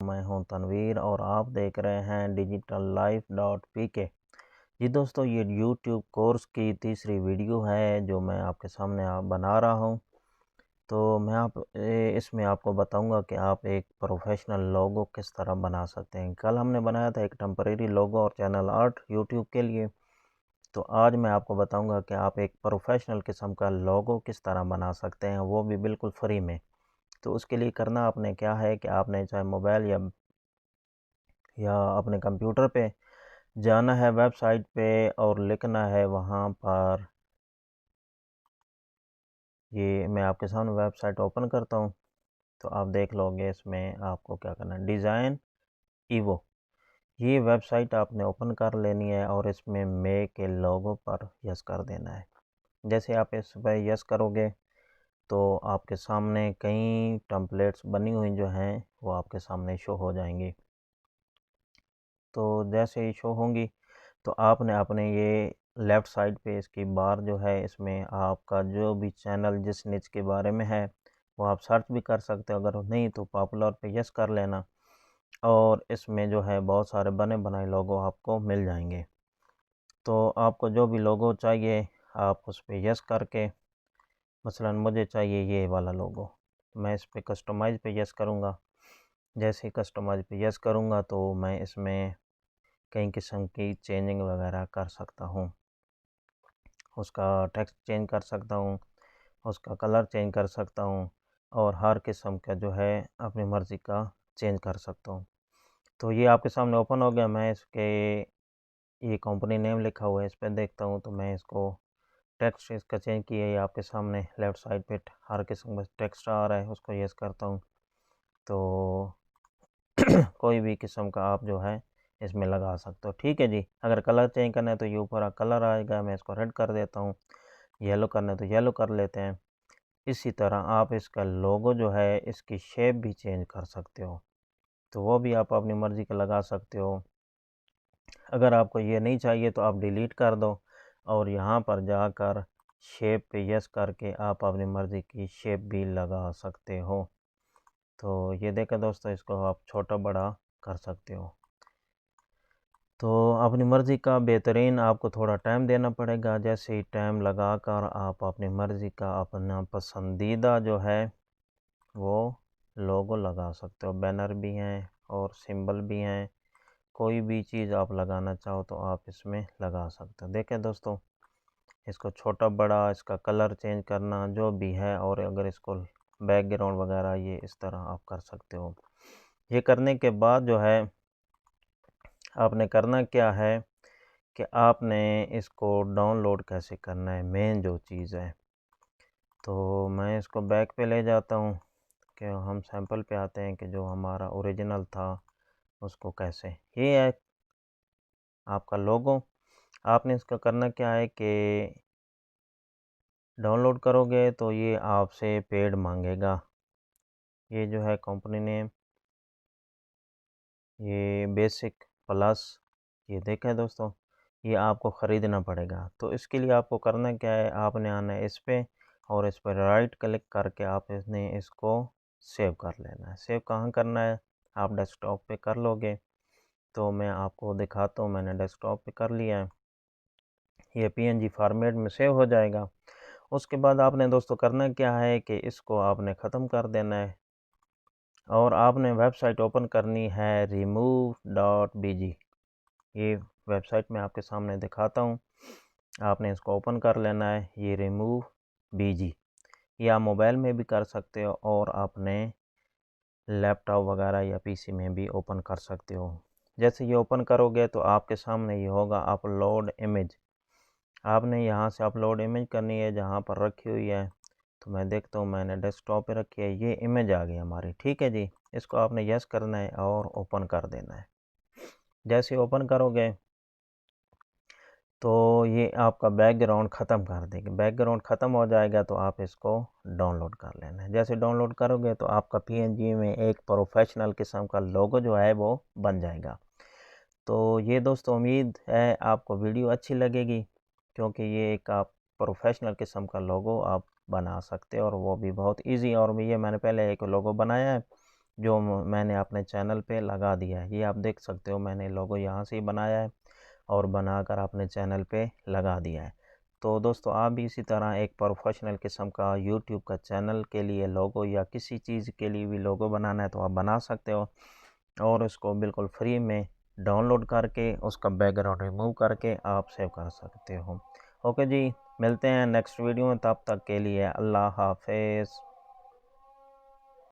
मैं हूं तनवीर और आप देख रहे हैं digitallife.pk। जी दोस्तों, ये YouTube कोर्स की तीसरी वीडियो है जो मैं आपके सामने बना रहा हूं। तो इसमें आपको बताऊंगा कि आप एक प्रोफेशनल लोगो किस तरह बना सकते हैं। कल हमने बनाया था एक टेम्परेरी लोगो और चैनल आर्ट YouTube के लिए। तो आज मैं आपको बताऊंगा कि आप एक प्रोफेशनल किस्म का लोगो किस तरह बना सकते हैं, वो भी बिल्कुल फ्री में। तो उसके लिए करना आपने क्या है कि आपने चाहे मोबाइल या अपने कंप्यूटर पे जाना है वेबसाइट पे और लिखना है वहाँ पर। ये मैं आपके सामने वेबसाइट ओपन करता हूँ तो आप देख लोगे इसमें आपको क्या करना है। डिज़ाइन ईवो, ये वेबसाइट आपने ओपन कर लेनी है और इसमें मेक के लोगो पर यस कर देना है। जैसे आप इस पर यस करोगे तो आपके सामने कई टेम्पलेट्स बनी हुई जो हैं वो आपके सामने शो हो जाएंगी। तो जैसे ही शो होंगी तो आपने अपने ये लेफ़्ट साइड पे इसकी बार जो है, इसमें आपका जो भी चैनल जिस निच के बारे में है वो आप सर्च भी कर सकते हो। अगर नहीं तो पॉपुलर पे यस कर लेना और इसमें जो है बहुत सारे बने बनाए लोगो आपको मिल जाएंगे। तो आपको जो भी लोगो चाहिए आप उस पर यस करके, मसलन मुझे चाहिए ये वाला लोगो, मैं इस पर कस्टमाइज़ पे यस करूँगा। जैसे ही कस्टमाइज़ पे यस करूँगा तो मैं इसमें कई किस्म की चेंजिंग वगैरह कर सकता हूँ। उसका टेक्स्ट चेंज कर सकता हूँ, उसका कलर चेंज कर सकता हूँ और हर किस्म का जो है अपनी मर्ज़ी का चेंज कर सकता हूँ। तो ये आपके सामने ओपन हो गया। मैं इसके ये कंपनी नेम लिखा हुआ है, इस पे देखता हूँ तो मैं इसको टेक्स्ट इसका चेंज किया है। आपके सामने लेफ़्ट साइड पे हर किस्म का टेक्स्ट आ रहा है, उसको यस करता हूँ तो कोई भी किस्म का आप जो है इसमें लगा सकते हो। ठीक है जी। अगर कलर चेंज करना है तो ये ऊपर कलर आएगा, मैं इसको रेड कर देता हूँ। येलो करना है तो येलो कर लेते हैं। इसी तरह आप इसका लोगो जो है इसकी शेप भी चेंज कर सकते हो, तो वो भी आप अपनी मर्ज़ी का लगा सकते हो। अगर आपको ये नहीं चाहिए तो आप डिलीट कर दो और यहाँ पर जाकर शेप पे यस करके आप अपनी मर्ज़ी की शेप भी लगा सकते हो। तो ये देखें दोस्तों, इसको आप छोटा बड़ा कर सकते हो। तो अपनी मर्ज़ी का बेहतरीन आपको थोड़ा टाइम देना पड़ेगा। जैसे ही टाइम लगाकर आप अपनी मर्ज़ी का अपना पसंदीदा जो है वो लोगो लगा सकते हो। बैनर भी हैं और सिंबल भी हैं, कोई भी चीज़ आप लगाना चाहो तो आप इसमें लगा सकते हो। देखें दोस्तों, इसको छोटा बड़ा, इसका कलर चेंज करना जो भी है, और अगर इसको बैकग्राउंड वगैरह ये इस तरह आप कर सकते हो। ये करने के बाद जो है आपने करना क्या है कि आपने इसको डाउनलोड कैसे करना है, मेन जो चीज़ है। तो मैं इसको बैक पे ले जाता हूँ कि हम सैंपल पे आते हैं कि जो हमारा ओरिजिनल था उसको कैसे। ये है आपका लोगो। आपने इसका करना क्या है कि डाउनलोड करोगे तो ये आपसे पेड मांगेगा। ये जो है कंपनी नेम, ये बेसिक प्लस, ये देखें दोस्तों, ये आपको ख़रीदना पड़ेगा। तो इसके लिए आपको करना क्या है, आपने आना है इस पे और इस पर राइट क्लिक करके आप इसको सेव कर लेना है। सेव कहाँ करना है, आप डेस्कटॉप पे कर लोगे तो मैं आपको दिखाता हूँ। मैंने डेस्कटॉप पे कर लिया है, ये PNG फॉर्मेट में सेव हो जाएगा। उसके बाद आपने दोस्तों करना क्या है कि इसको आपने ख़त्म कर देना है और आपने वेबसाइट ओपन करनी है remove.bg। ये वेबसाइट मैं आपके सामने दिखाता हूँ, आपने इसको ओपन कर लेना है। ये remove.bg, ये आप मोबाइल में भी कर सकते हो और अपने लैपटॉप वगैरह या PC में भी ओपन कर सकते हो। जैसे ये ओपन करोगे तो आपके सामने ये होगा अपलोड इमेज। आपने यहाँ से अपलोड इमेज करनी है जहाँ पर रखी हुई है। तो मैं देखता हूँ, मैंने डेस्कटॉप पे रखी है, ये इमेज आ गई हमारी। ठीक है जी। इसको आपने यस करना है और ओपन कर देना है। जैसे ओपन करोगे तो ये आपका बैकग्राउंड ख़त्म कर देगी। बैकग्राउंड ख़त्म हो जाएगा तो आप इसको डाउनलोड कर लेना है। जैसे डाउनलोड करोगे तो आपका PNG में एक प्रोफेशनल किस्म का लोगो जो है वो बन जाएगा। तो ये दोस्तों, उम्मीद है आपको वीडियो अच्छी लगेगी, क्योंकि ये एक आप प्रोफेशनल किस्म का लोगो आप बना सकते हो और वो भी बहुत इजी। और ये मैंने पहले एक लोगो बनाया है जो मैंने अपने चैनल पे लगा दिया है। ये आप देख सकते हो, मैंने लोगो यहाँ से ही बनाया है और बनाकर अपने चैनल पे लगा दिया है। तो दोस्तों आप भी इसी तरह एक प्रोफेशनल किस्म का यूट्यूब का चैनल के लिए लोगो या किसी चीज़ के लिए भी लोगो बनाना है तो आप बना सकते हो, और उसको बिल्कुल फ्री में डाउनलोड करके उसका बैकग्राउंड रिमूव करके आप सेव कर सकते हो। ओके जी, मिलते हैं नेक्स्ट वीडियो में, तब तक के लिए अल्लाह हाफिज़।